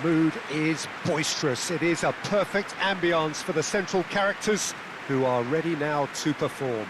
mood is boisterous. It is a perfect ambience for the central characters who are ready now to perform.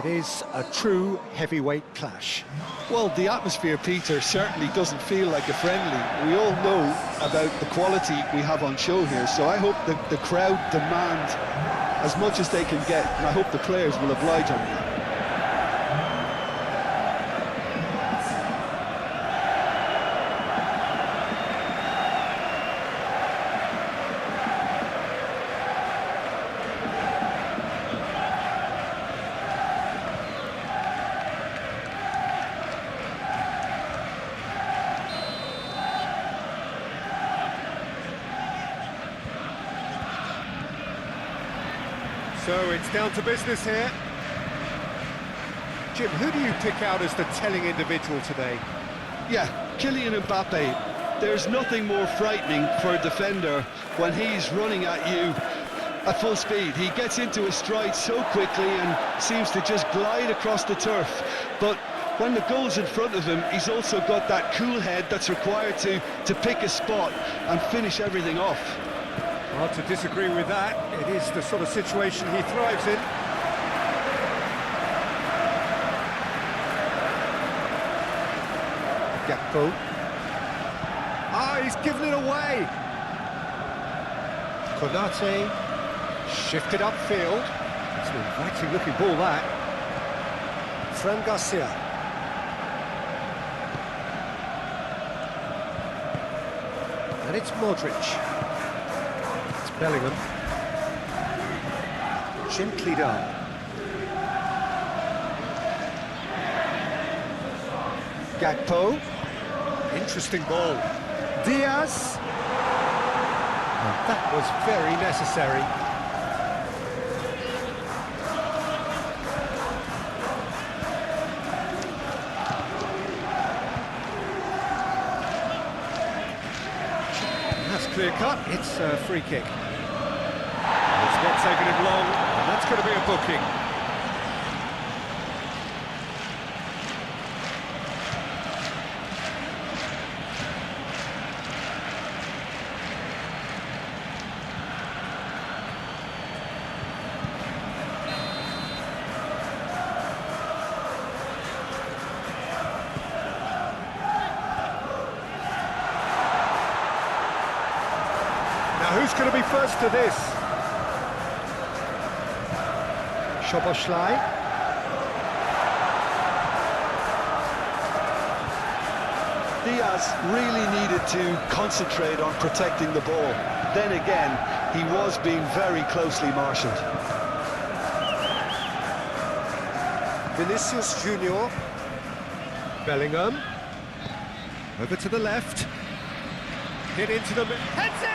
It is a true heavyweight clash. Well, the atmosphere, Peter, certainly doesn't feel like a friendly. We all know about the quality we have on show here, so I hope that the crowd demand as much as they can get, and I hope the players will oblige on that. So it's down to business here. Jim, who do you pick out as the telling individual today? Yeah, Kylian Mbappe. There's nothing more frightening for a defender when he's running at you at full speed. He gets into a stride so quickly and seems to just glide across the turf. But when the goal's in front of him, he's also got that cool head that's required to pick a spot and finish everything off. Hard to disagree with that. It is the sort of situation he thrives in. Gakpo. Ah, he's given it away. Konate shifted upfield. It's an inviting looking ball, that. Fran Garcia. And it's Modric. Bellingham. Gently down. Gakpo. Interesting ball. Diaz. And that was very necessary. That's clear cut. It's a free kick. It's not taking him long, and that's going to be a booking. Now who's going to be first to this? Szoboszlai. Diaz really needed to concentrate on protecting the ball. Then again, he was being very closely marshalled. Vinicius Junior. Bellingham. Over to the left. Hit into the middle. Heads it!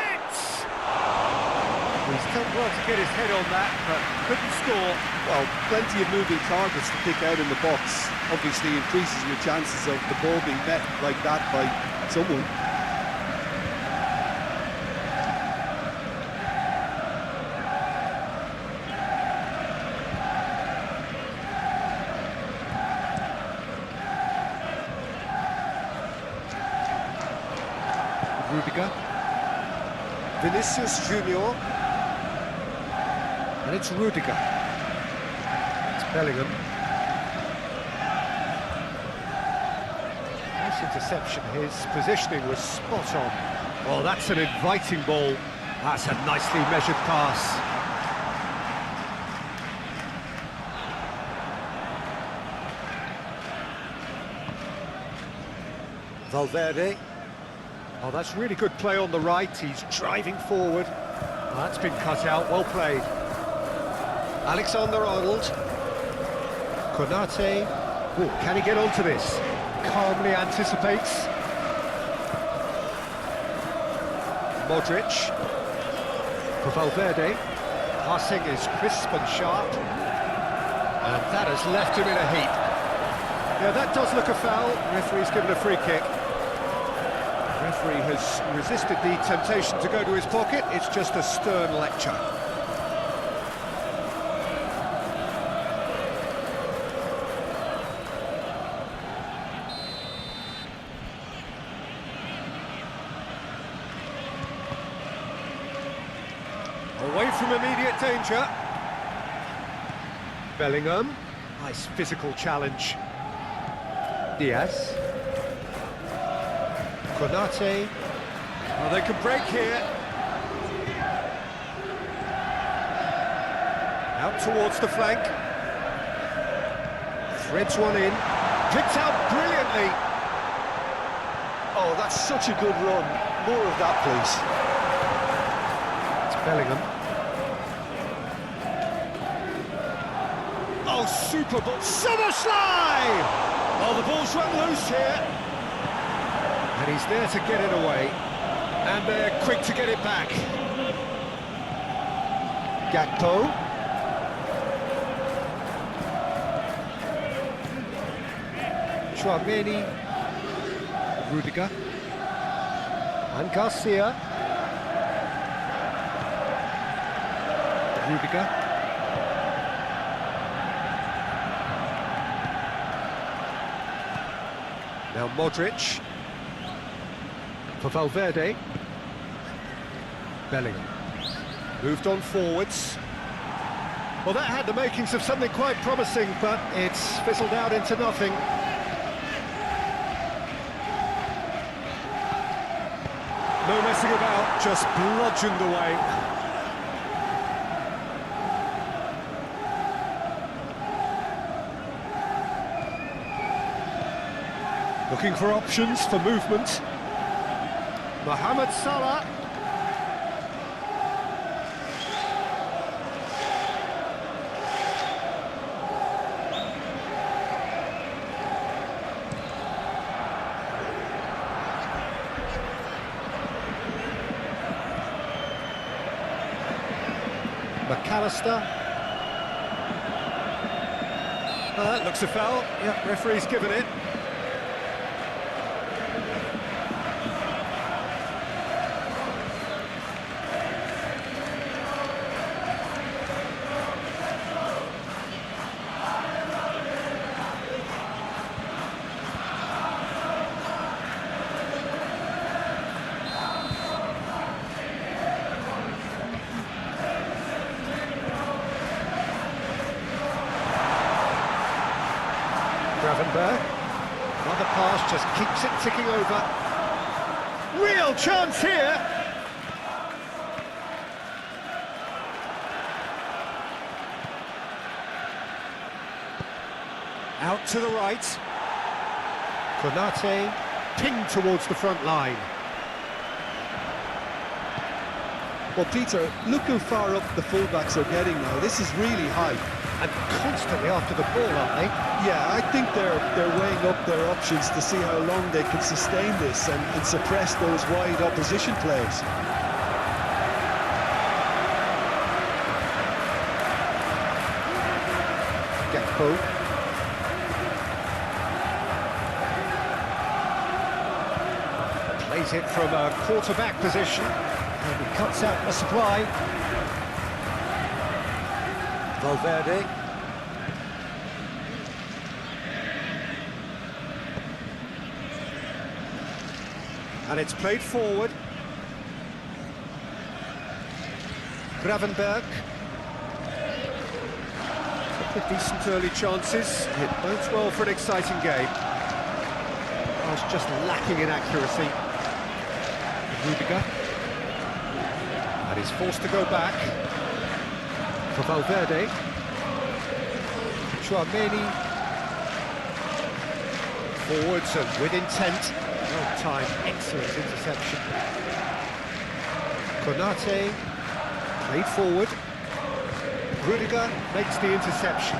He's done well to get his head on that, but couldn't score. Well, plenty of moving targets to pick out in the box. Obviously increases your chances of the ball being met like that by someone. Rudiger. Vinicius Junior. And it's Rudiger. It's Bellingham. Nice interception. His positioning was spot on. Oh, that's an inviting ball. That's a nicely measured pass. Valverde. Oh, that's really good play on the right. He's driving forward. Oh, that's been cut out. Well played. Alexander-Arnold. Konate. Oh, can he get onto this? Calmly anticipates. Modric. For Valverde. Passing is crisp and sharp. And that has left him in a heap. Yeah, that does look a foul. Referee's given a free kick. Referee has resisted the temptation to go to his pocket. It's just a stern lecture. Away from immediate danger. Bellingham. Nice physical challenge. Diaz. Konate. Well, they can break here. Out towards the flank. Threads one in. Picked out brilliantly. Oh, that's such a good run. More of that, please. It's Bellingham. Oh, super ball. Summerslide! Oh, the ball's run loose here. And he's there to get it away. And they're quick to get it back. Gakpo. Chouameni. Rudiger. And Garcia. Rudiger. Now Modric. For Valverde. Bellingham. Moved on forwards. Well, that had the makings of something quite promising, but it's fizzled out into nothing. No messing about, just bludgeoned away. Looking for options for movement. Mohamed Salah. McAllister. Oh, that looks a foul. Yep, referee's given it. Gravenberg. Another pass just keeps it ticking over. Real chance here. Out to the right. Konate pinged towards the front line. Well, Peter, look how far up the fullbacks are getting now. This is really high. And constantly after the ball, aren't they? Yeah, I think they're weighing up their options to see how long they can sustain this and suppress those wide opposition players. Gakpo. Plays it from a quarterback position. And he cuts out the supply. Valverde. And it's played forward. Gravenberg. Couple of decent early chances. It bodes well for an exciting game. Oh, it's just lacking in accuracy. Rudiger. And he's forced to go back. For Valverde. Chouameni. Forwards and with intent. Well-timed, excellent interception. Konate, played forward. Rudiger makes the interception.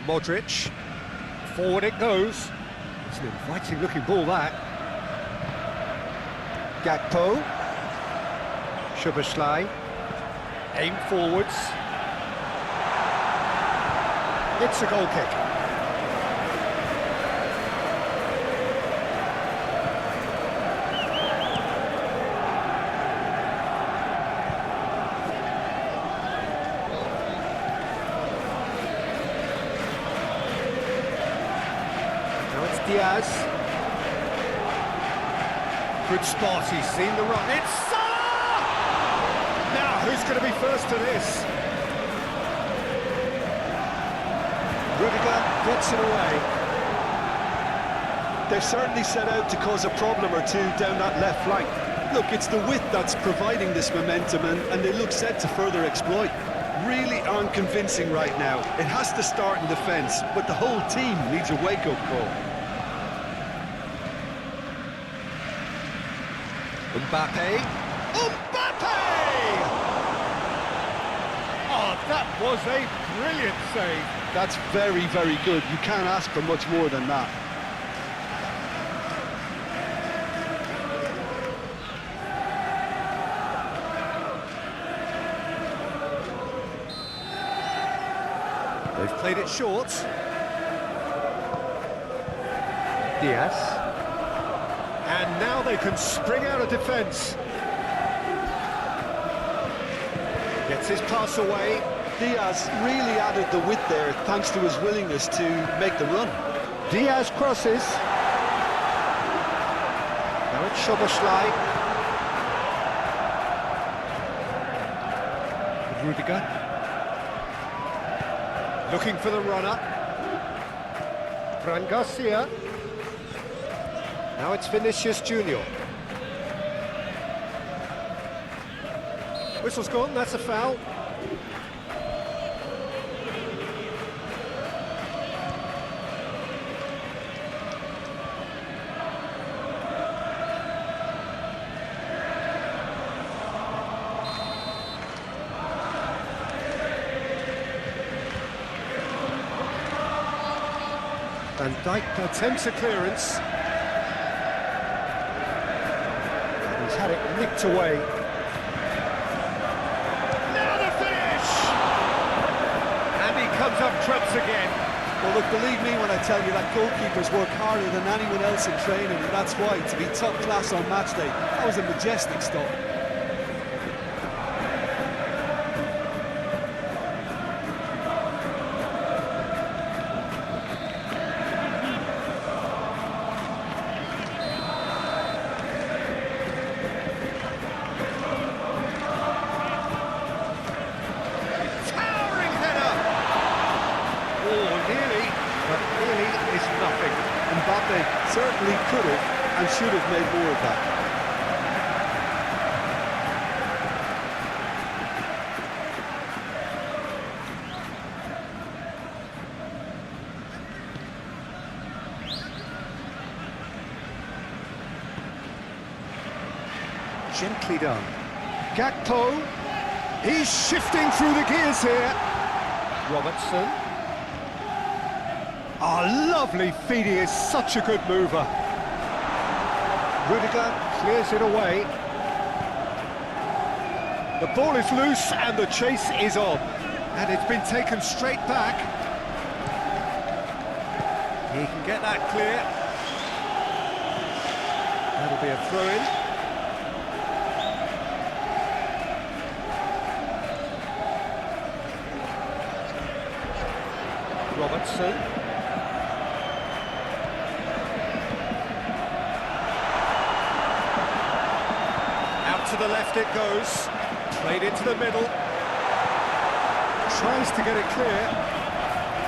Modric, forward it goes. It's an inviting looking ball, that. Gakpo, Szoboszlai, aim forwards. It's a goal kick. Diaz. Good spot, he's seen the run. It's Salah! Now, who's going to be first to this? Rudiger gets it away. They've certainly set out to cause a problem or two down that left flank. Look, it's the width that's providing this momentum, and they look set to further exploit. Really aren't convincing right now. It has to start in defence, but the whole team needs a wake-up call. Mbappe! Mbappe! Oh, that was a brilliant save. That's very, very good. You can't ask for much more than that. They've played it short. Diaz. And now they can spring out of defence. Gets his pass away. Diaz really added the width there thanks to his willingness to make the run. Diaz crosses. Now it's Szoboszlai. Rudiger. Looking for the runner. Fran Garcia. Now it's Vinicius Junior. Whistle's gone, that's a foul. Van Dijk attempts a clearance. He's had it nicked away. Now the finish! And he comes up trumps again. Well, look, believe me when I tell you that goalkeepers work harder than anyone else in training, and that's why, to be top class on match day, that was a majestic stop. Mbappe certainly could have and should have made more of that. Gently done. Gakpo, he's shifting through the gears here. Robertson. Oh, lovely feed, he is such a good mover. Rudiger clears it away. The ball is loose and the chase is on. And it's been taken straight back. He can get that clear. That'll be a throw-in. Robertson. To the left it goes, played into the middle, tries to get it clear.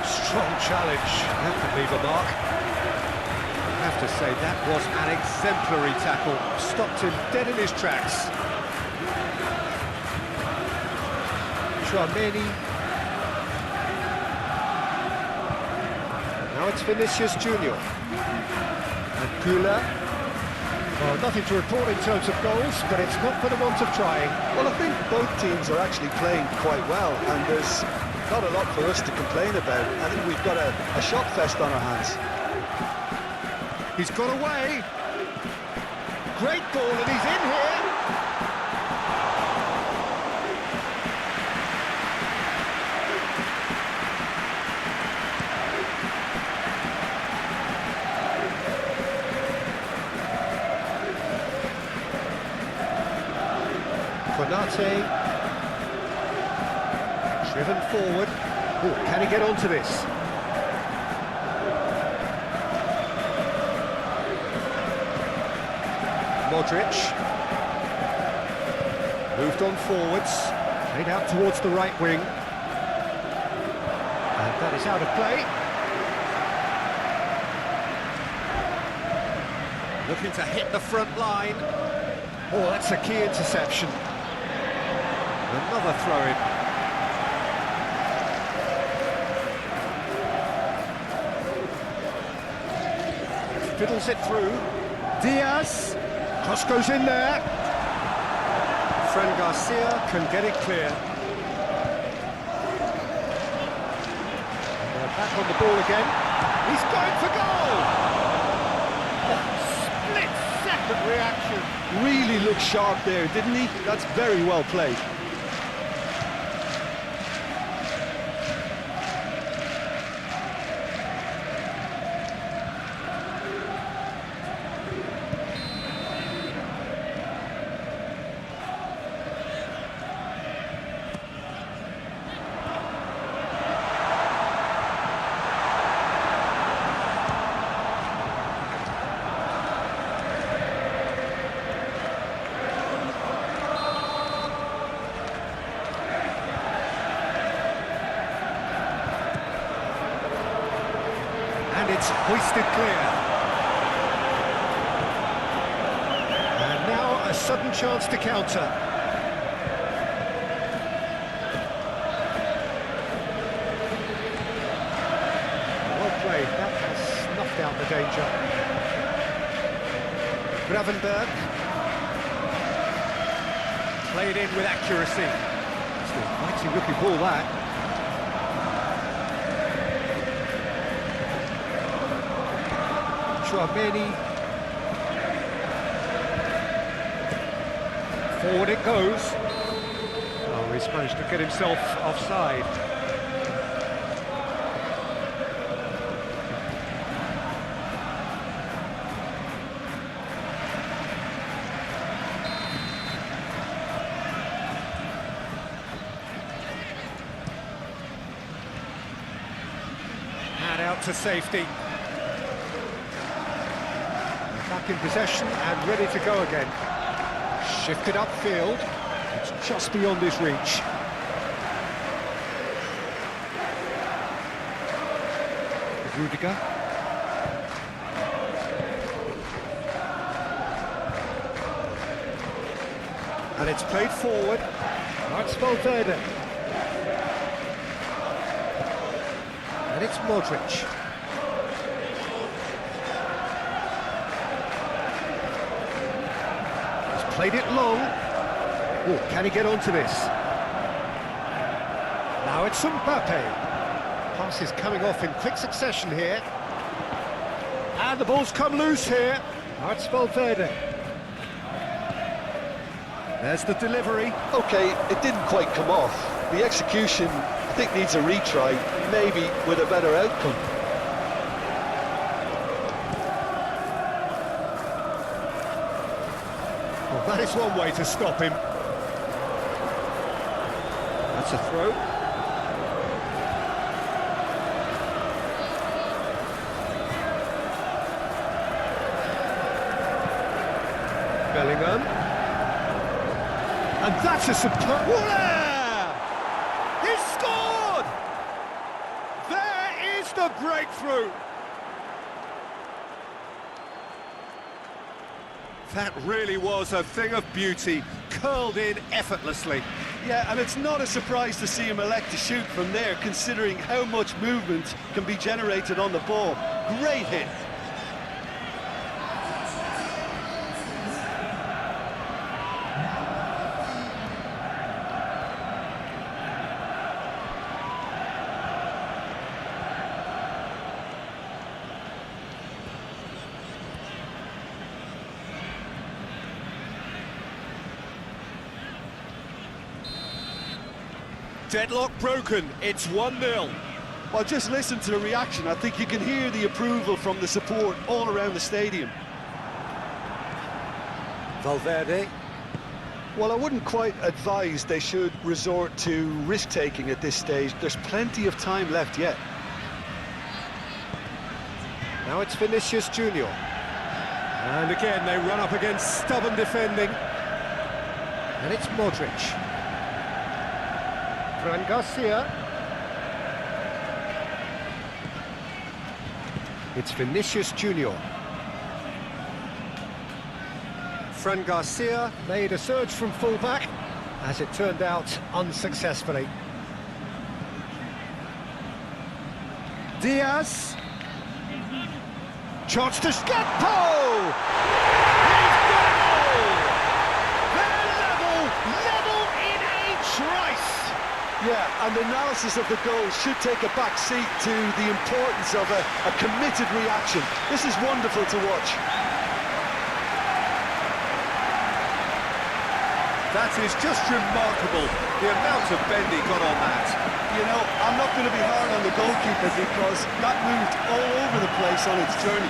Strong challenge, that could leave a mark. I have to say that was an exemplary tackle, stopped him dead in his tracks. Tchouaméni, Now it's Vinicius Junior. And Güler. Well, nothing to report in terms of goals, but it's not for the want of trying. Well, I think both teams are actually playing quite well, and there's not a lot for us to complain about. I think we've got a shot fest on our hands. He's got away. Great ball, and he's in here. Konate, driven forward. Ooh, can he get onto this? Modric, moved on forwards, played out towards the right wing. And that is out of play. Looking to hit the front line. Oh, that's a key interception. Another throw-in. Fiddles it through. Diaz. Cross goes in there. Fran Garcia can get it clear. And they're back on the ball again. He's going for goal! Split-second reaction. Really looked sharp there, didn't he? That's very well played. And it's hoisted clear. And now a sudden chance to counter. Well played, that has snuffed out the danger. Gravenberg. Played in with accuracy. It's an inviting looking ball, that. Chouameni. Forward it goes. Oh, he's managed to get himself offside. And out to safety. Back in possession and ready to go again. Shifted upfield. It's just beyond his reach. Rudiger. And it's played forward. Now it's Valverde. And it's Modric. Played it long. Oh, can he get onto this? Now it's Mbappe. Pass is coming off in quick succession here. And the ball's come loose here. Now it's Valverde. There's the delivery. Okay, it didn't quite come off. The execution, I think, needs a retry, maybe with a better outcome. That is one way to stop him. That's a throw. Bellingham. And that's a superb... He's scored! There is the breakthrough! That really was a thing of beauty, curled in effortlessly. Yeah, and it's not a surprise to see him elect to shoot from there, considering how much movement can be generated on the ball. Great hit. Deadlock broken, it's 1-0. Well, just listen to the reaction. I think you can hear the approval from the support all around the stadium. Valverde. Well, I wouldn't quite advise they should resort to risk-taking at this stage. There's plenty of time left yet. Now it's Vinicius Junior. And again, they run up against stubborn defending. And it's Modric. Fran Garcia. It's Vinicius Junior. Fran Garcia made a surge from fullback, as it turned out unsuccessfully. Diaz. Chance to Scappo! He's got a goal! They're level in a trice! Yeah, and the analysis of the goal should take a back seat to the importance of a committed reaction. This is wonderful to watch. That is just remarkable, the amount of bend he got on that. You know, I'm not going to be hard on the goalkeeper because that moved all over the place on its journey.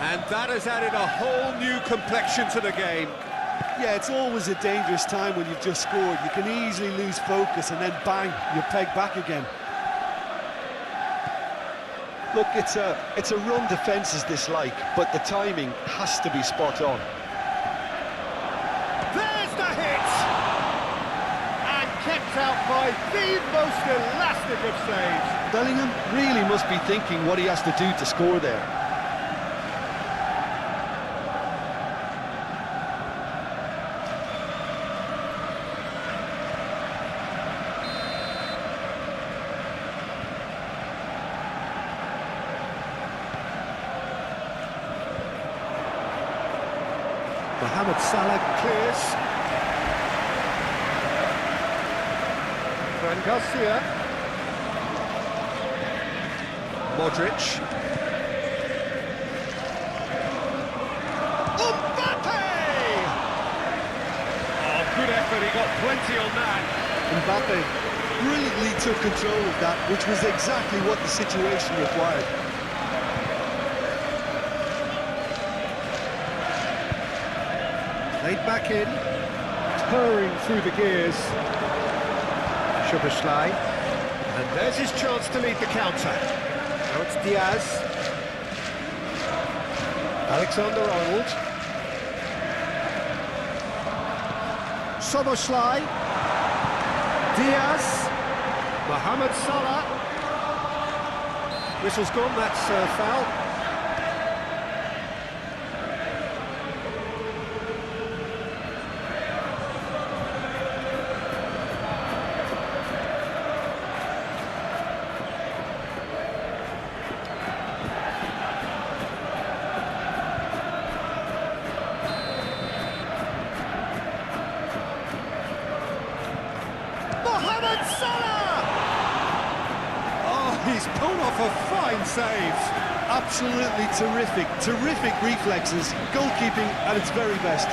And that has added a whole new complexion to the game. Yeah, it's always a dangerous time when you've just scored. You can easily lose focus and then bang, you're pegged back again. Look, it's a run defence dislike, but the timing has to be spot on. There's the hit! And kept out by the most elastic of saves. Bellingham really must be thinking what he has to do to score there. Mohamed Salah clears. Fran Garcia. Modric. Mbappe! Oh, good effort, he got plenty on that. Mbappe brilliantly took control of that, which was exactly what the situation required. Laid back in, purring through the gears. Szoboszlai. And there's his chance to lead the counter. Now it's Diaz. Alexander-Arnold. Szoboszlai. Diaz. Mohamed Salah. Whistle's gone, that's foul. Mohamed Salah! Oh, he's pulled off a fine save. Absolutely terrific, terrific reflexes, goalkeeping at its very best.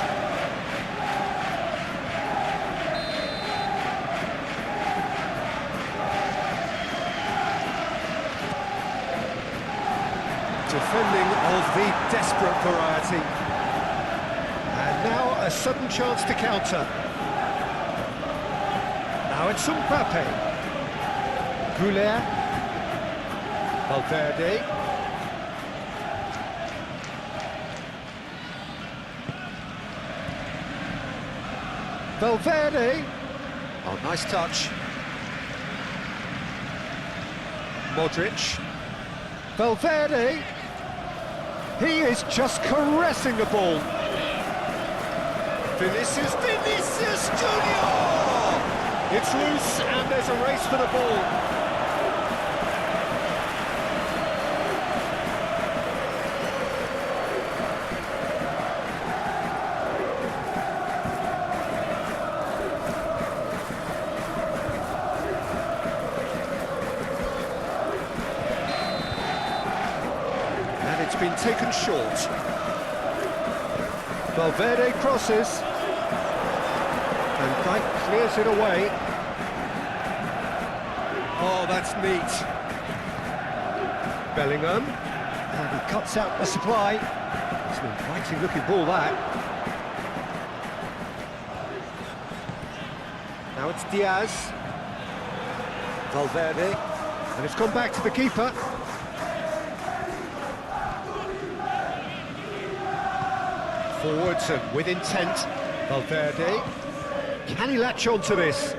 Defending of the desperate variety. And now a sudden chance to counter. Now it's Mbappe. Goulet. Valverde. Valverde. Oh, nice touch. Modric. Valverde. He is just caressing the ball. Vinicius Junior! It's loose and there's a race for the ball. And it's been taken short. Valverde crosses. And Dijk clears it away. Oh, that's neat. Bellingham. And he cuts out the supply. It's an inviting looking ball, that. Now it's Diaz. Valverde. And it's gone back to the keeper. Forwards and with intent. Valverde. Can he latch on to this?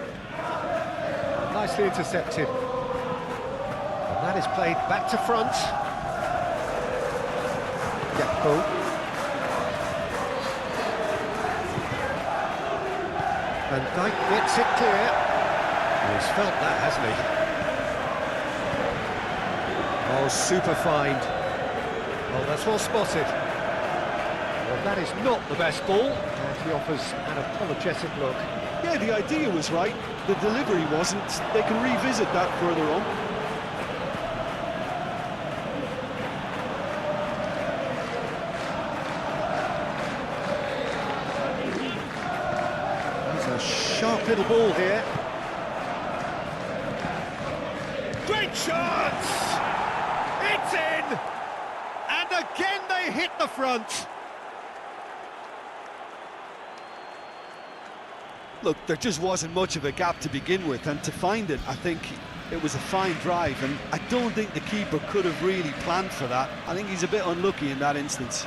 Nicely intercepted. And that is played back to front. Gakpo. And Dijk gets it clear. He's felt that, hasn't he? Oh, super find. Oh, that's well spotted. Well, that is not the best ball. And he offers an apologetic look. Yeah, the idea was right, the delivery wasn't. They can revisit that further on. That's a sharp little ball here. Great chance! It's in! And again they hit the front. Look, there just wasn't much of a gap to begin with, and to find it, I think it was a fine drive, and I don't think the keeper could have really planned for that. I think he's a bit unlucky in that instance.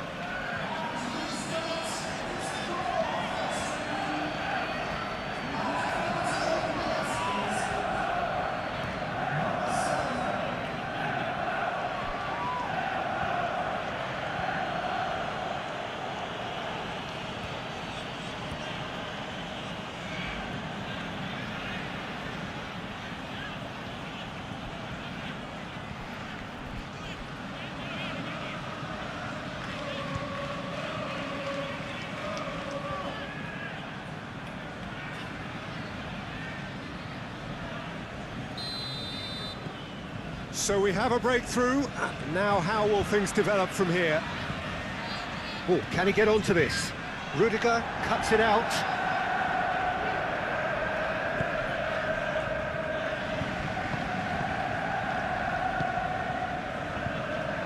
So we have a breakthrough. Now how will things develop from here? Oh, can he get onto this? Rudiger cuts it out.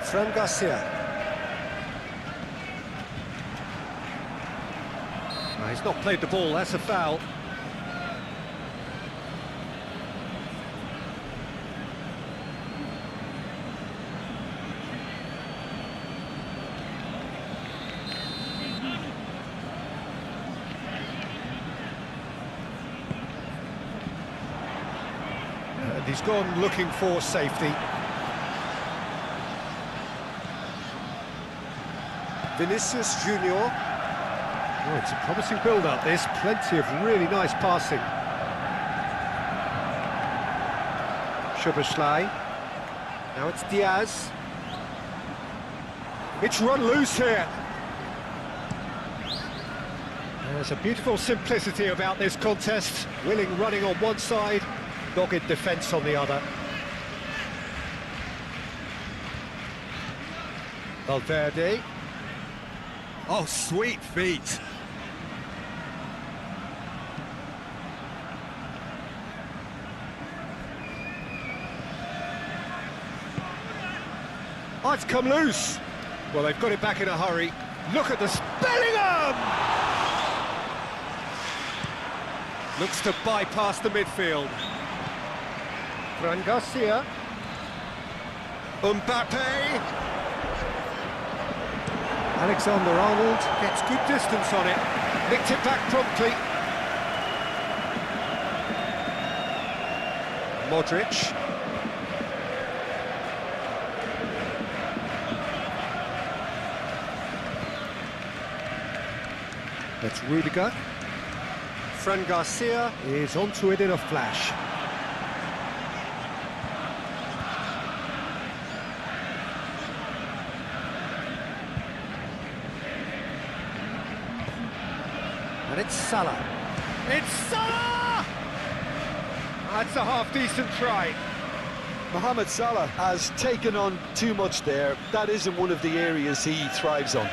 Fran Garcia. No, he's not played the ball, that's a foul. And he's gone looking for safety. Vinicius Junior. Oh, it's a promising build-up, this. Plenty of really nice passing. Szoboszlai. Now it's Diaz. It's run loose here. There's a beautiful simplicity about this contest. Willing running on one side, dogged defence on the other. Valverde. Oh, sweet feet. Oh, it's come loose. Well, they've got it back in a hurry. Look at the Bellingham! Looks to bypass the midfield. Fran Garcia. Mbappe. Alexander-Arnold gets good distance on it. Nicked it back promptly. Modric. That's Rudiger. Fran Garcia is onto it in a flash. And it's Salah. It's Salah! That's a half-decent try. Mohamed Salah has taken on too much there. That isn't one of the areas he thrives on.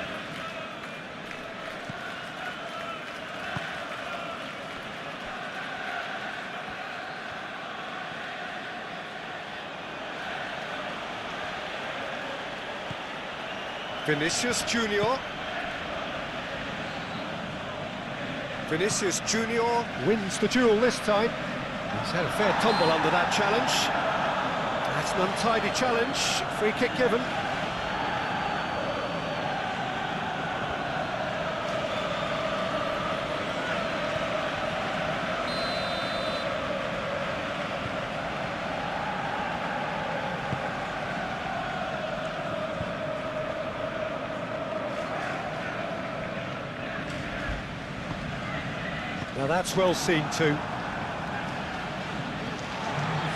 Vinicius Junior. Vinicius Junior wins the duel this time. He's had a fair tumble under that challenge. That's an untidy challenge. Free kick given. Now that's well seen too.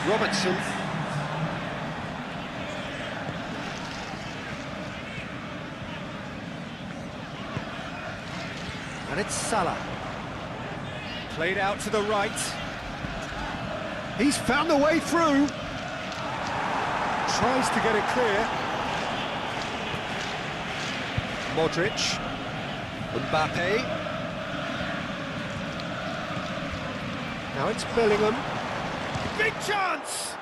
Robertson. And it's Salah. Played out to the right. He's found the way through. Tries to get it clear. Modric. Mbappe. Now it's Bellingham. Big chance!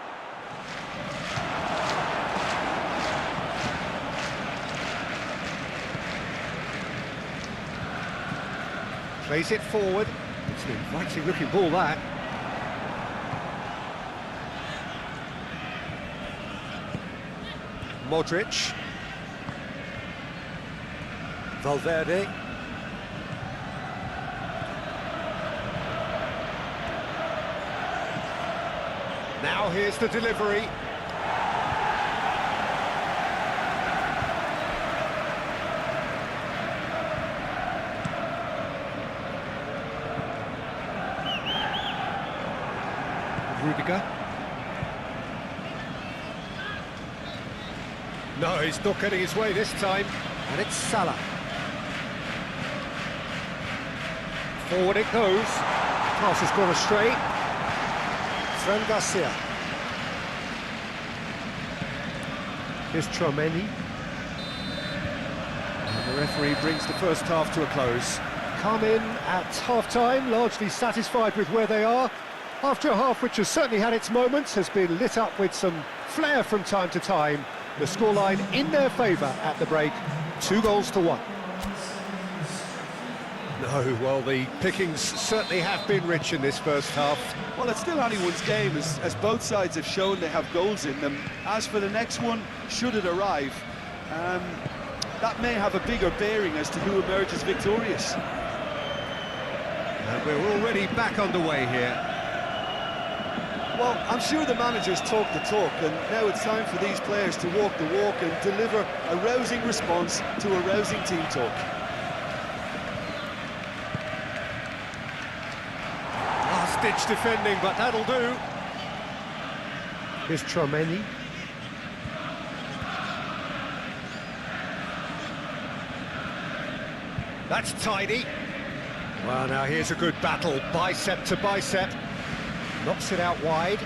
Plays it forward. It's an inviting looking ball, that. Modric. Valverde. Now here's the delivery. Rudiger. No, he's not getting his way this time. And it's Salah. Forward it goes. Pass has gone astray. Fran Garcia. Here's Tchouaméni. And the referee brings the first half to a close. Come in at half-time, largely satisfied with where they are. After a half which has certainly had its moments, has been lit up with some flair from time to time. The scoreline in their favour at the break, 2-1. No, well, the pickings certainly have been rich in this first half. Well, it's still anyone's game, as both sides have shown they have goals in them. As for the next one, should it arrive, that may have a bigger bearing as to who emerges victorious. And we're already back underway here. Well, I'm sure the managers talk the talk, and now it's time for these players to walk the walk and deliver a rousing response to a rousing team talk. Last-ditch defending, but that'll do. Here's Tchouaméni. That's tidy. Well, now here's a good battle, bicep to bicep. Knocks it out wide.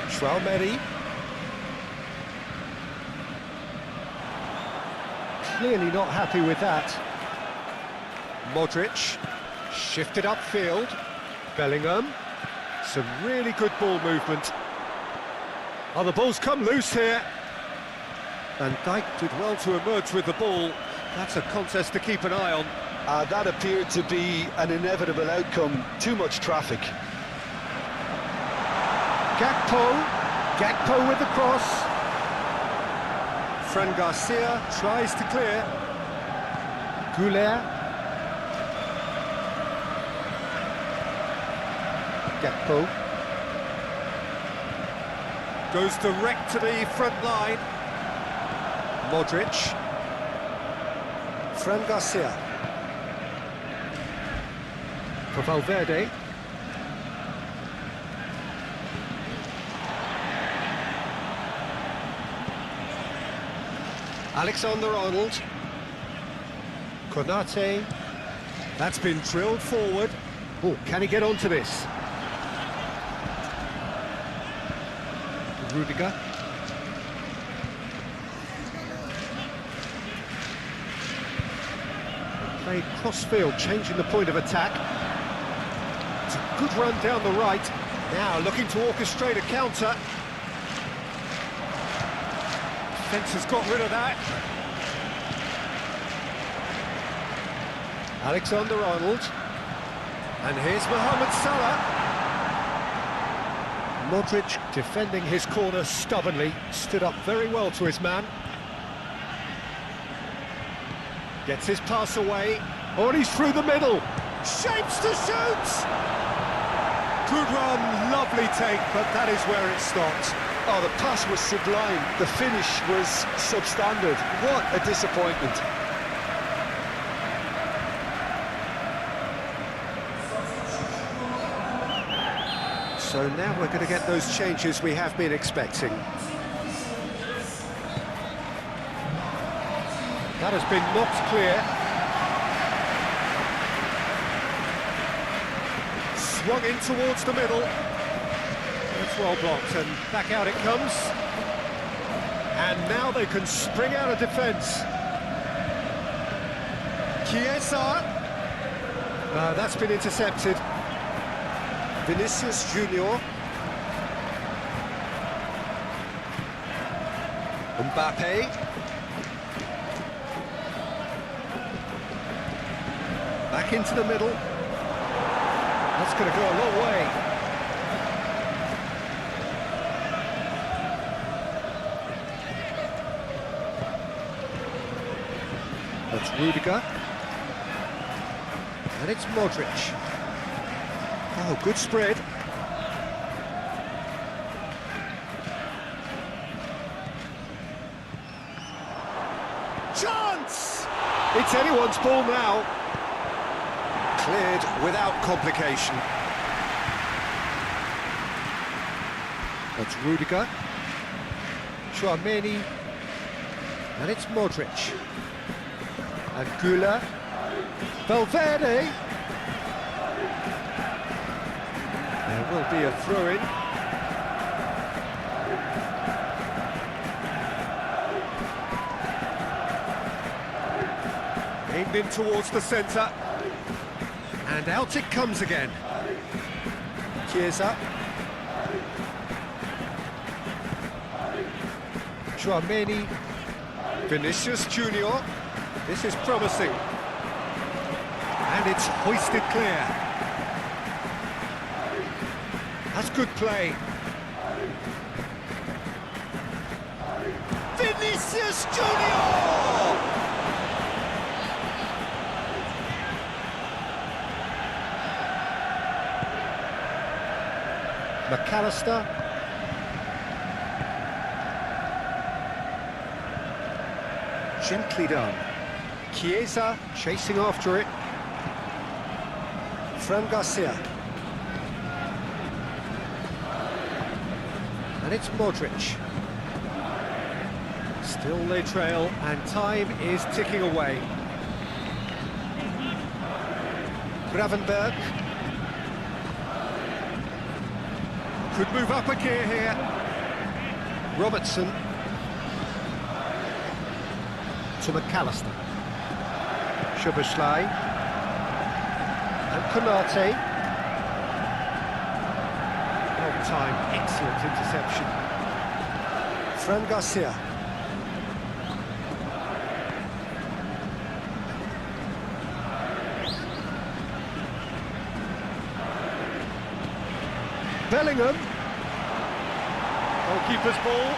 Tchouaméni. Clearly not happy with that. Modric. Shifted upfield. Bellingham. Some really good ball movement. Oh, the ball's come loose here. Van Dijk did well to emerge with the ball. That's a contest to keep an eye on. That appeared to be an inevitable outcome. Too much traffic. Gakpo with the cross. Fran Garcia tries to clear. Goulet. Gakpo. Goes direct to the front line. Modric. Fran Garcia. For Valverde. Alexander-Arnold. Konate. That's been drilled forward. Oh, can he get onto this? Rudiger. Played cross-field, changing the point of attack. It's a good run down the right. Now looking to orchestrate a counter. Defence has got rid of that. Alexander-Arnold. And here's Mohamed Salah. Modric defending his corner stubbornly. Stood up very well to his man. Gets his pass away. Oh, and he's through the middle. Shapes to shoot! Good run, lovely take, but that is where it stopped. Oh, the pass was sublime. The finish was substandard. What a disappointment. So now we're going to get those changes we have been expecting. That has been knocked clear. Swung in towards the middle. It's well blocked, and back out it comes. And now they can spring out of defence. Chiesa. That's been intercepted. Vinicius Junior. Mbappe. Back into the middle. That's going to go a long way. That's Rudiger. And it's Modric. Oh, good spread. Chance! It's anyone's ball now. Cleared without complication. That's Rudiger. Tchouaméni. And it's Modric. And Goulet. Valverde. There will be a throw-in. Aimed in towards the centre. And out it comes again. Chiesa. Tchouaméni. Vinicius Junior. This is promising. And it's hoisted clear. That's good play. Vinicius Junior! McAllister. Gently done. Chiesa chasing after it. Fran Garcia. And it's Modric. Still they trail, and time is ticking away. Gravenberg. Could move up a gear here. Robertson. To McAllister. Szoboszlai. And Konate. Long time, excellent interception. Fran Garcia. Bellingham. Goalkeeper's ball.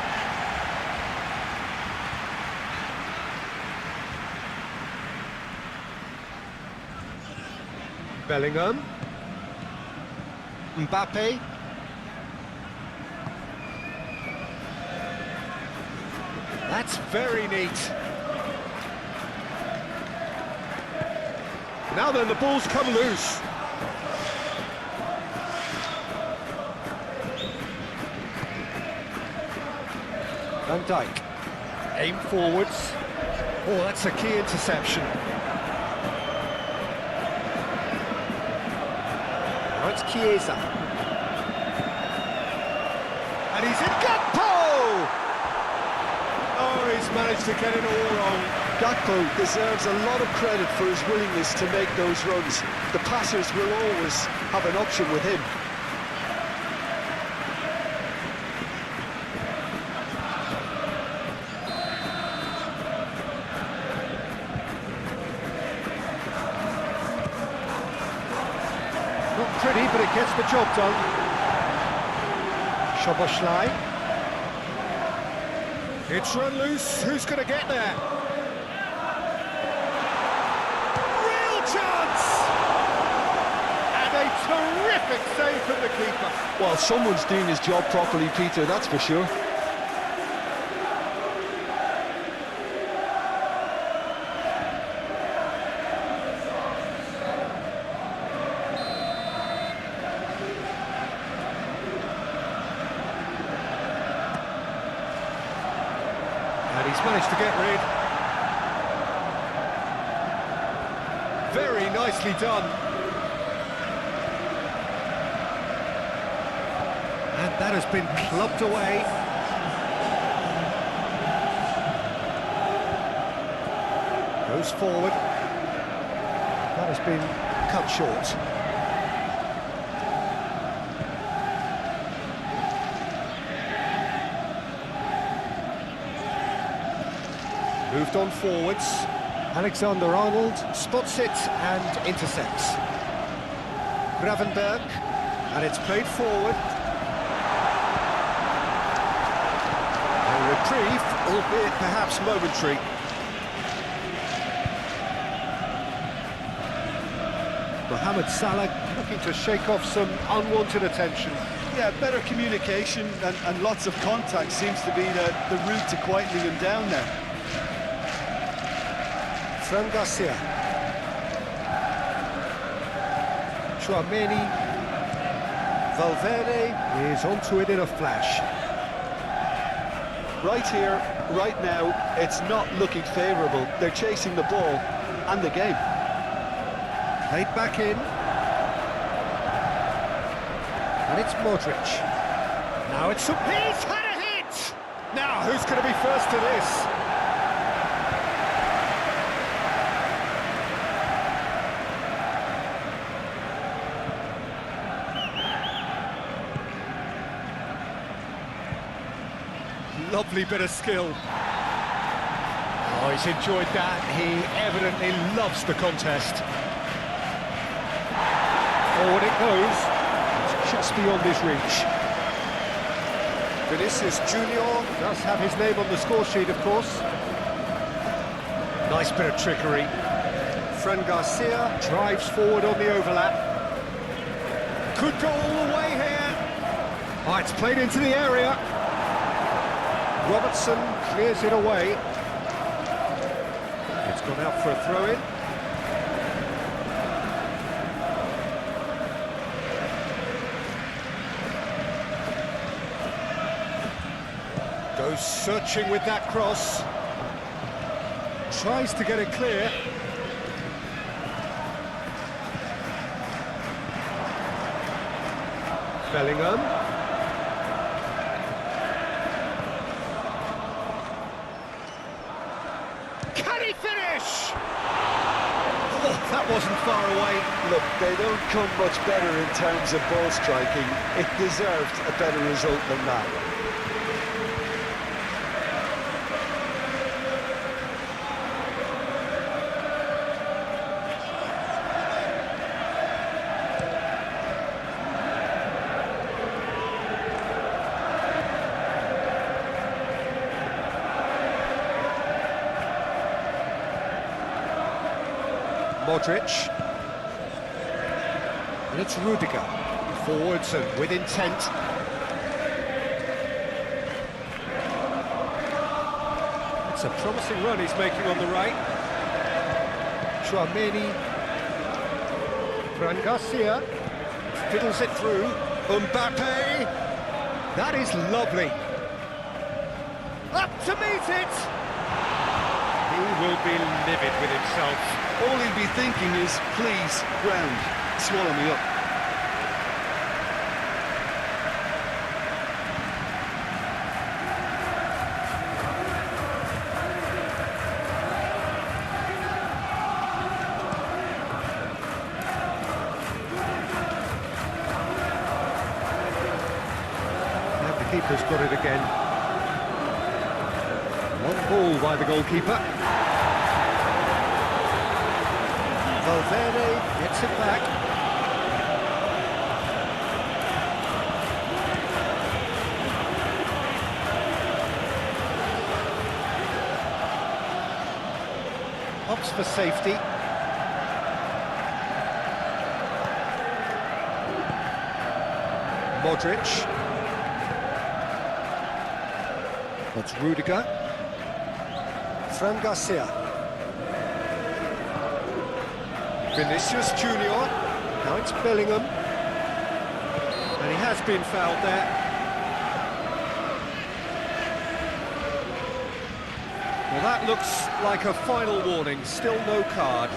Bellingham. Mbappe. That's very neat. Now then, the ball's come loose. Van Dijk. Aim forwards. Oh, that's a key interception. Now it's Chiesa. And he's in Gakpo! Oh, he's managed to get it all wrong. Gakpo deserves a lot of credit for his willingness to make those runs. The passers will always have an option with him. Not pretty, but it gets the job done. Szoboszlai. It's run loose. Who's going to get there? Real chance! And a terrific save from the keeper. Well, someone's doing his job properly, Peter, that's for sure. And he's managed to get rid. Very nicely done. And that has been clubbed away. Goes forward. That has been cut short. Moved on forwards. Alexander-Arnold spots it and intercepts. Gravenberg, and it's played forward. A reprieve, albeit perhaps momentary. Mohamed Salah looking to shake off some unwanted attention. Yeah, better communication and lots of contact seems to be the route to quietening him down there. Fran Garcia. Chouameni. Valverde is onto it in a flash. Right here, right now, it's not looking favourable. They're chasing the ball and the game. Played back in. And it's Modric. Now it's... He's had a hit! Now, who's going to be first to this? Lovely bit of skill. Oh, he's enjoyed that. He evidently loves the contest. Forward it goes. It's just beyond his reach. Vinicius Junior does have his name on the score sheet, of course. Nice bit of trickery. Fran Garcia drives forward on the overlap. Could go all the way here. Oh, it's played into the area. Robertson clears it away. It's gone out for a throw-in. Goes searching with that cross. Tries to get it clear. Bellingham. Can he finish? Oh, that wasn't far away. Look, they don't come much better in terms of ball striking. It deserved a better result than that. Modric. And it's Rudiger. Forwards and with intent. It's a promising run he's making on the right. Chouameni. Fran Garcia. Fiddles it through. Mbappe. That is lovely. Up to meet it. He will be livid with himself. All he'll be thinking is, please, ground, swallow me up. And the keeper's got it again. Long ball by the goalkeeper. Valverde gets it back. Opts for safety. Modric. That's Rudiger. Fran Garcia. Vinicius Junior. Now it's Bellingham. And he has been fouled there. Well, that looks like a final warning. Still no card.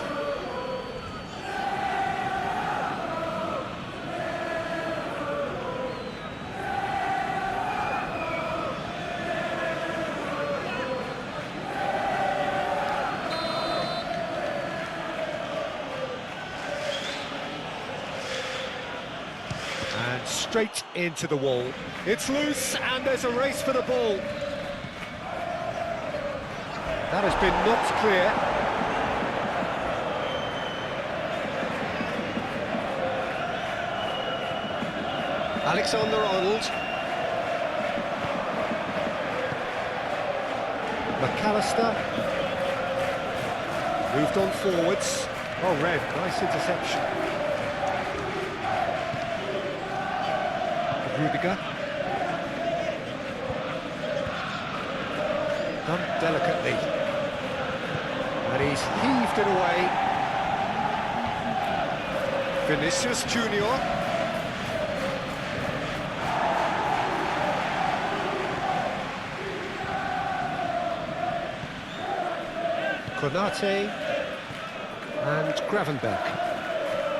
And straight into the wall. It's loose, and there's a race for the ball. That has been knocked clear. Alexander-Arnold. McAllister. Moved on forwards. Oh, Red, nice interception. Rudiger. Done delicately. And he's heaved it away. Vinicius Junior. Konate. And Gravenberch.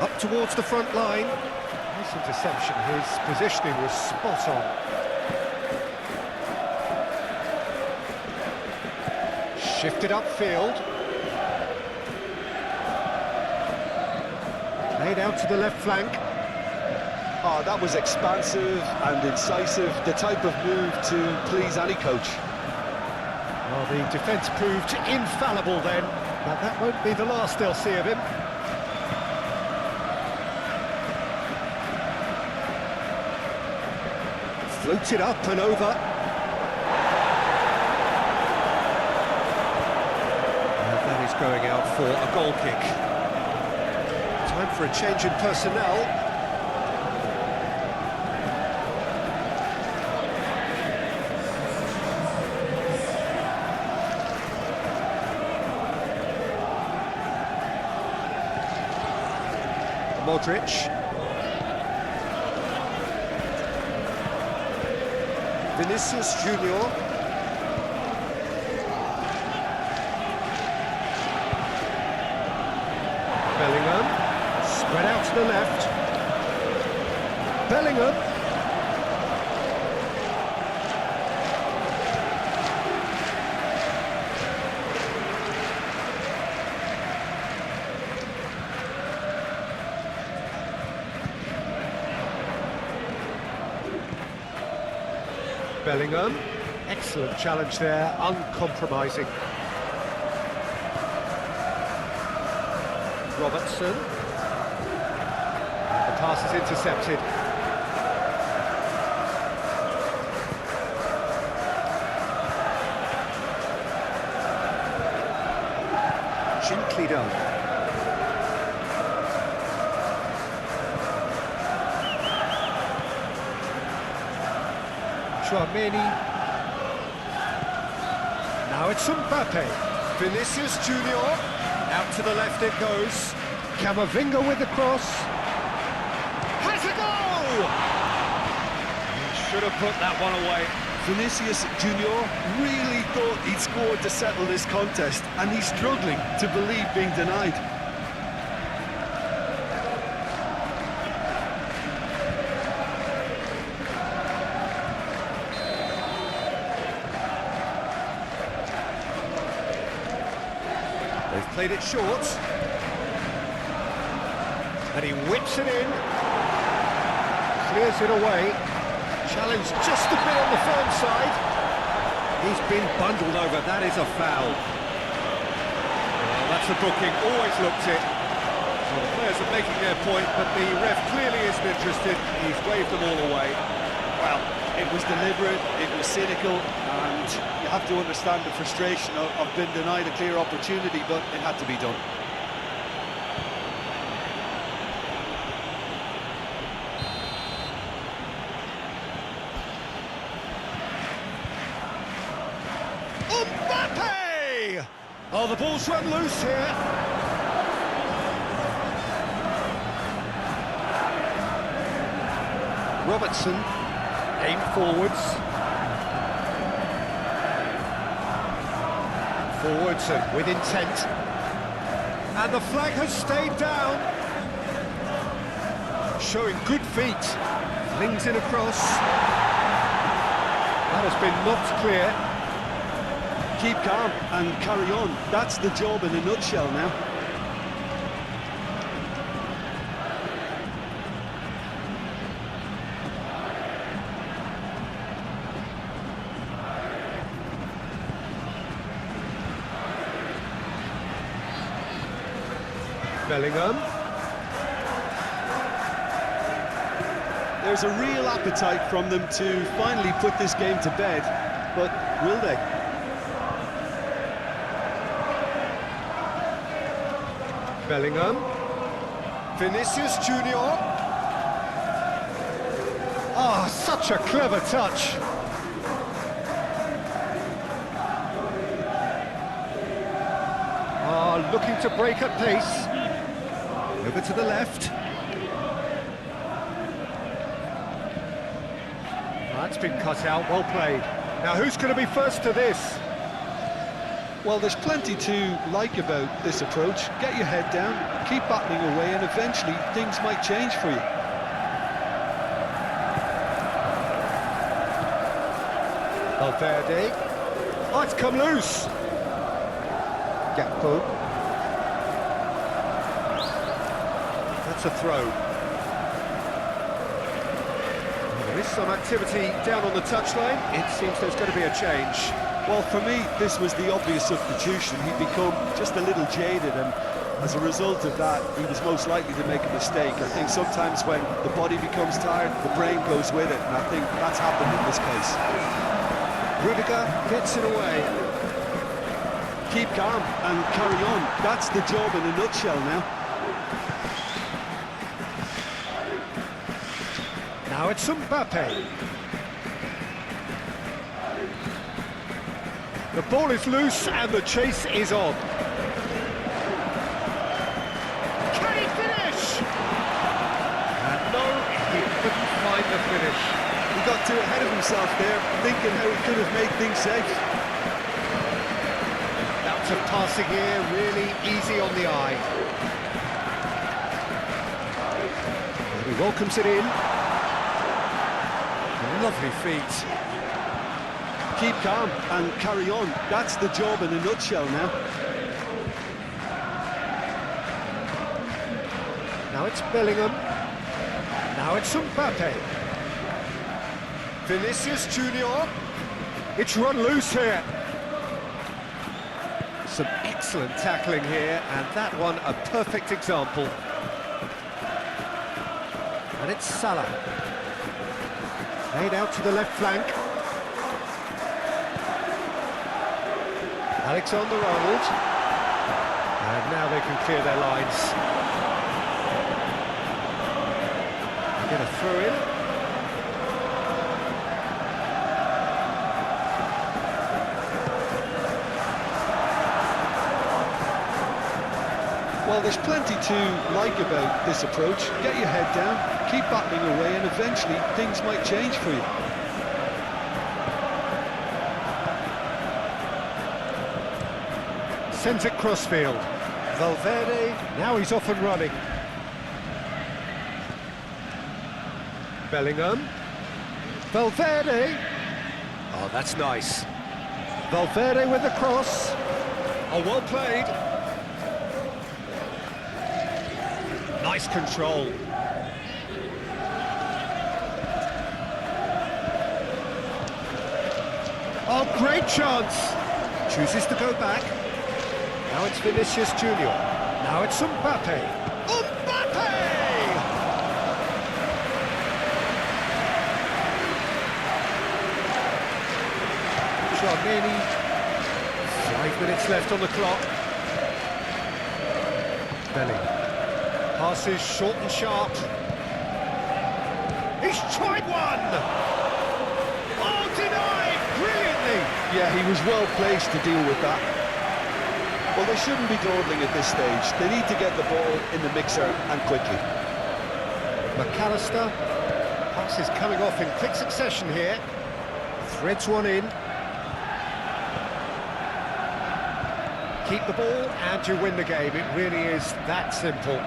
Up towards the front line. Nice interception, his positioning was spot on. Shifted upfield. Played out to the left flank. Oh, that was expansive and incisive, the type of move to please any coach. Well, the defence proved infallible then, but that won't be the last they'll see of him. Floats it up and over. And that is going out for a goal kick. Time for a change in personnel. Modric. Vinicius Junior. Bellingham. Spread out to the left. Bellingham. Bellingham, excellent challenge there, uncompromising. Robertson, and the pass is intercepted. Gently done. Tchouameni. Now it's Mbappe. Vinicius Junior. Out to the left it goes. Camavinga with the cross. Has a goal! He should have put that one away. Vinicius Junior really thought he'd scored to settle this contest, and he's struggling to believe being denied. They've played it short. And he whips it in. Clears it away. Challenge just a bit on the firm side. He's been bundled over. That is a foul. Well, that's a booking. Always looked it. Well, the players are making their point, but the ref clearly isn't interested. He's waved them all away. Well, it was deliberate, it was cynical, and you have to understand the frustration of being denied a clear opportunity, but it had to be done. Mbappe! Oh, the ball's run loose here. Robertson, aim forwards. Forwards and with intent. And the flag has stayed down. Showing good feet. Flings in across. That has been knocked clear. Keep calm and carry on. That's the job in a nutshell now. Bellingham. There's a real appetite from them to finally put this game to bed, but will they? Bellingham. Vinicius Junior. Ah, such a clever touch. Ah, looking to break at pace. Over to the left. That's been cut out, well played. Now who's going to be first to this? Well, there's plenty to like about this approach. Get your head down, keep battling away, and eventually things might change for you. Valverde. Oh, it's come loose. Gakpo. That's a throw. There is some activity down on the touchline. It seems there's going to be a change. Well, for me, this was the obvious substitution. He'd become just a little jaded, and as a result of that, he was most likely to make a mistake. I think sometimes when the body becomes tired, the brain goes with it, and I think that's happened in this case. Rudiger gets it away. Keep calm and carry on. That's the job in a nutshell now. Now it's Mbappe. The ball is loose and the chase is on. Can he finish? And no, he couldn't find the finish. He got too ahead of himself there, thinking how he could have made things safe. Lots of passing here, really easy on the eye. And he welcomes it in. Lovely feet. Keep calm and carry on. That's the job in a nutshell now. Now it's Bellingham. Now it's Mbappe. Vinicius Junior. It's run loose here. Some excellent tackling here, and that one a perfect example. And it's Salah. Laid out to the left flank. Alexander-Arnold. And now they can clear their lines. Get a throw in. Well, there's plenty to like about this approach. Get your head down, keep battling away, and eventually things might change for you. Sends it crossfield. Valverde, now he's off and running. Bellingham. Valverde. Oh, that's nice. Valverde with the cross. Oh, well played. Nice control. Oh, great chance. Chooses to go back. Now it's Vinicius Junior. Now it's Mbappe. Mbappe! Tchouaméni. 5 minutes left on the clock. Bellingham. Passes short and sharp. He's tried one! Oh, denied! Brilliantly! Yeah, he was well placed to deal with that. Well, they shouldn't be dawdling at this stage. They need to get the ball in the mixer and quickly. McAllister. Pass is coming off in quick succession here. Threads one in. Keep the ball and you win the game. It really is that simple.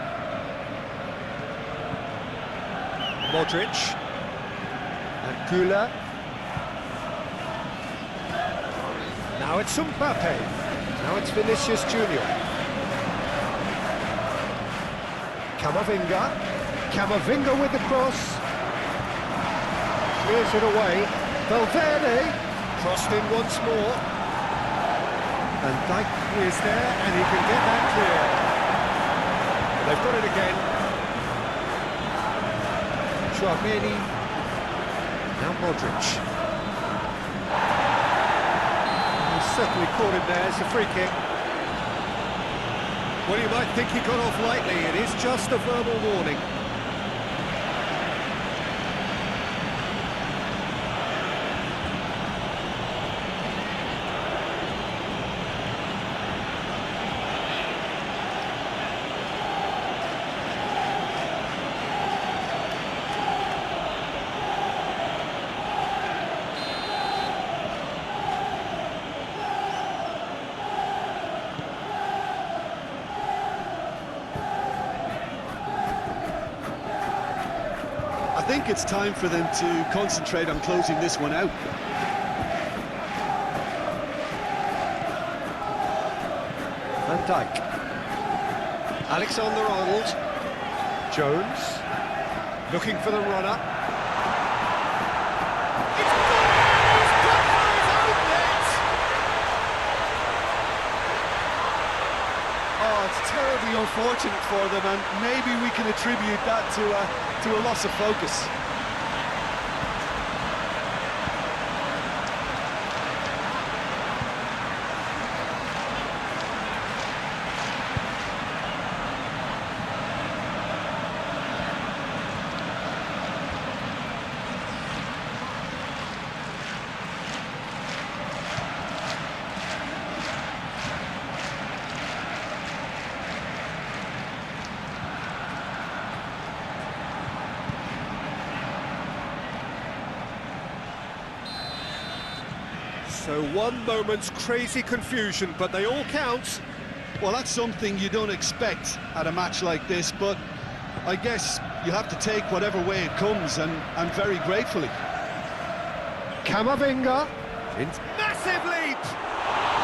Modric. And Güler. Now it's Mbappe. Now it's Vinicius Junior. Camavinga with the cross. Clears it away. Valverde. Crossed in once more. And Dijk is there, and he can get that clear. They've got it again. Tchouaméni. Now Modric. Certainly caught him there. It's a free kick. Well, you might think he got off lightly. It is just a verbal warning. I think it's time for them to concentrate on closing this one out. Van Dijk. Alexander-Arnold. Jones. Looking for the runner. It's gone! He's got his own net! Oh, it's terribly unfortunate for them, and maybe we can attribute that to a loss of focus. So one moment's crazy confusion, but they all count. Well, that's something you don't expect at a match like this, but I guess you have to take whatever way it comes, and very gratefully. Camavinga. Massive leap!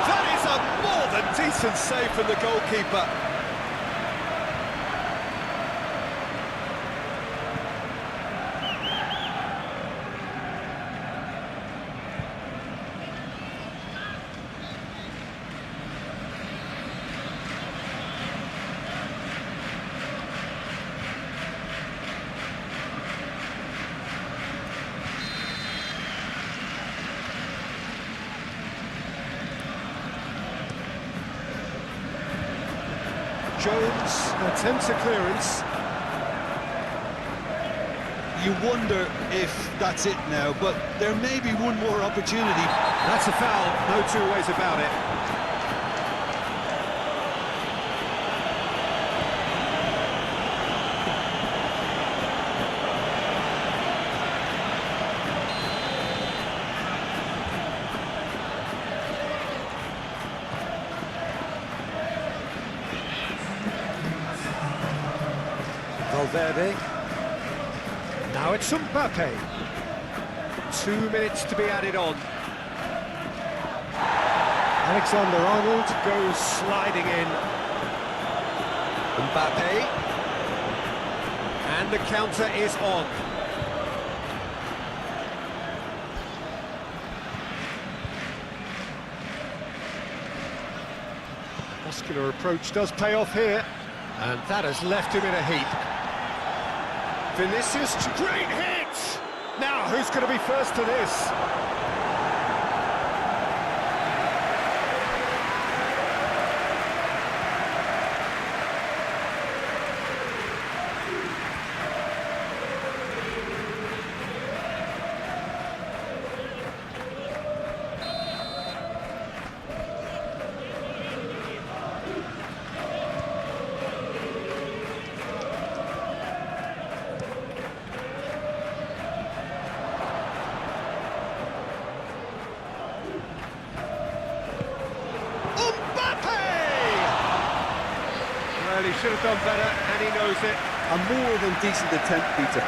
That is a more than decent save from the goalkeeper. Jones attempts a clearance. You wonder if that's it now, but there may be one more opportunity. That's a foul, no two ways about it. Valverde. Now it's Mbappe. 2 minutes to be added on. Alexander-Arnold goes sliding in. Mbappe. And the counter is on. Muscular approach does pay off here. And that has left him in a heap. Vinicius, great hit! Now, who's going to be first to this? Well, he should have done better, and he knows it. A more than decent attempt, Peter.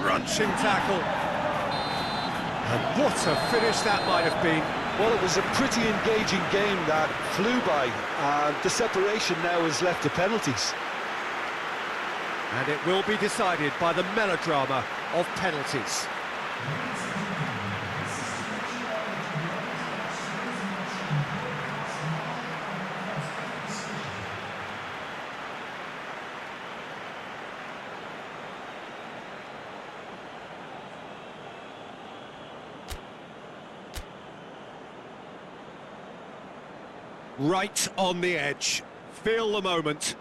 Crunching tackle. And what a finish that might have been. Well, it was a pretty engaging game that flew by. The separation now is left to penalties. And it will be decided by the melodrama of penalties. Right on the edge. Feel the moment.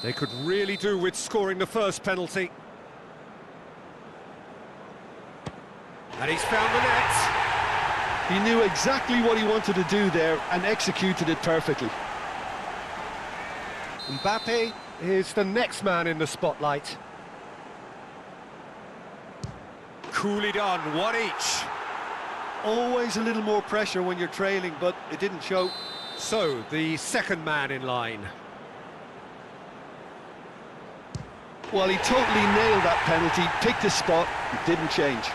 They could really do with scoring the first penalty. And he's found the net. He knew exactly what he wanted to do there and executed it perfectly. Mbappe is the next man in the spotlight. Coolly done, one each. Always a little more pressure when you're trailing, but it didn't show. So, the second man in line. Well, he totally nailed that penalty, picked his spot, didn't change.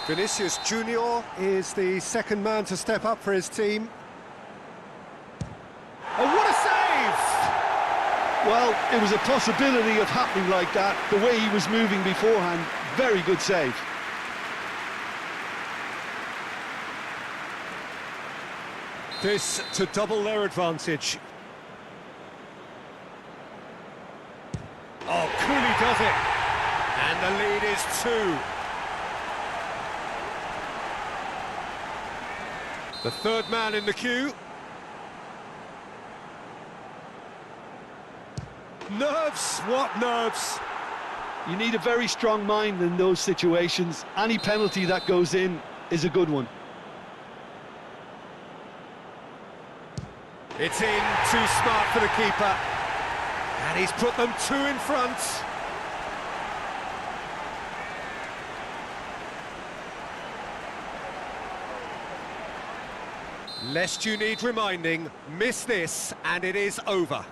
Vinicius Junior is the second man to step up for his team. Oh, what a save! Well, it was a possibility of happening like that, the way he was moving beforehand. Very good save. This to double their advantage. Oh, Cooley does it! And the lead is 2. The third man in the queue. Nerves, what nerves? You need a very strong mind in those situations. Any penalty that goes in is a good one. It's in, too smart for the keeper. And he's put them 2 in front. Lest you need reminding, miss this and it is over.